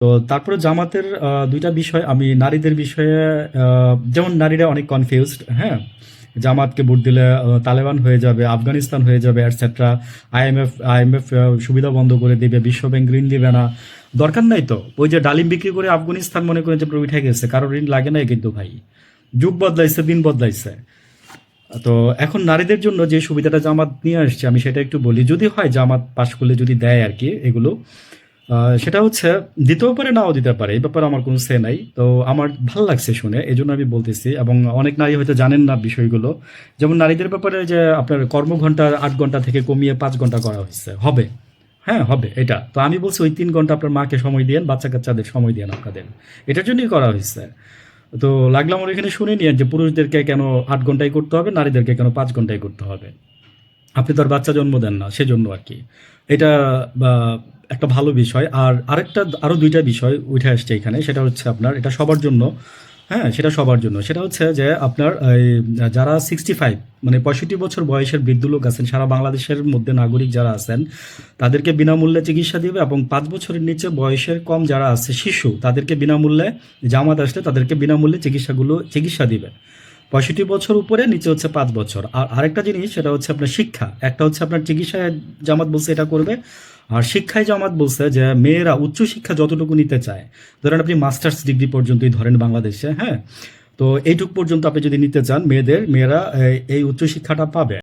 তো তারপরে জামাতের ২ টা বিষয় আমি নারীদের বিষয়ে যেমন নারীরা অনেক কনফিউজড, হ্যাঁ? জামাতকে ভোট দিলে তালেবান হয়ে যাবে, আফগানিস্তান হয়ে যাবে এটসেট্রা। আইএমএফ সুবিধা বন্ধ করে দিবে, বিশ্বব্যাংক ঋণ দিবে না। দরকার নাই তো। ওই যে ডালিম বিক্রি করে আফগানিস্তান মনে করেন যে পুরো উঠে গেছে। কারো ঋণ লাগে নাই কিন্তু ভাই। যুগ বদলাইছে, দিন বদলাইছে। তো এখন নারীদের জন্য যে সুবিধাটা জামাত নিয়ে আসছে আমি সেটা একটু বলি। যদি হয় জামাত পাশ করলে যদি দেয় আরকি এগুলো, সেটা হচ্ছে দিতেও পারে নাও দিতে পারে। এই ব্যাপারে আমার কোনো সে নাই। তো আমার ভাল লাগছে শুনে। এজন্য আমি বলতেছি এবং অনেক নারী হয়তো জানেন না বিষয়গুলো। যেমন নারীদের ব্যাপারে যে আপনার কর্মঘণ্টা ৮ ঘন্টা থেকে কমিয়ে ৫ ঘন্টা করা হইছে। হবে। হ্যাঁ, হবে এটা। তো আমি বলছি ওই ৩ ঘন্টা আপনার মাকে সময় দিয়েন, বাচ্চা-কাচ্চাদের সময় দিয়েন আপনাদের। এটার জন্যই করা হইছে। তো লাগলে আমার এখানে শুনে নিয়েন যে পুরুষদেরকে কেন ৮ ঘন্টায় করতে হবে, নারীদেরকে কেন ৫ ঘন্টায় করতে হবে। আপনি তো আর বাচ্চা জন্ম দেন না, সেজন্য আরকি। এটা বা একটা ভালো বিষয়। আর আরো ২ টা বিষয় উঠে আসছে এখানে। সেটা হচ্ছে আপনার এটা সবার জন্য। হ্যাঁ? সেটা সবার জন্য। সেটা হচ্ছে যে আপনার এই যারা 65 মানে ৬৫ বছর বয়সের বৃদ্ধ লোক আছেন সারা বাংলাদেশের মধ্যে নাগরিক যারা আছেন, তাদেরকে বিনামূল্যে চিকিৎসা দিবে এবং ৫ বছরের নিচে বয়সের কম যারা আছে শিশু, তাদেরকে বিনামূল্যে জামাত আসলে তাদেরকে বিনামূল্যে চিকিৎসা দিবে। ৬৫ বছর উপরে, নিচে হচ্ছে ৫ বছর। আর আরেকটা জিনিস সেটা হচ্ছে আপনার শিক্ষা। একটা হচ্ছে আপনার চিকিৎসায় জামাত বলছে এটা করবে। আর শিক্ষায় জামাত বলছে যে মেয়েরা উচ্চশিক্ষা যতটুকু নিতে চায়, ধরেন আপনি মাস্টার্স ডিগ্রি পর্যন্তই ধরেন বাংলাদেশে, হ্যাঁ? তো এইটুক পর্যন্ত আপনি যদি নিতে চান মেয়েরা এই উচ্চশিক্ষাটা পাবে।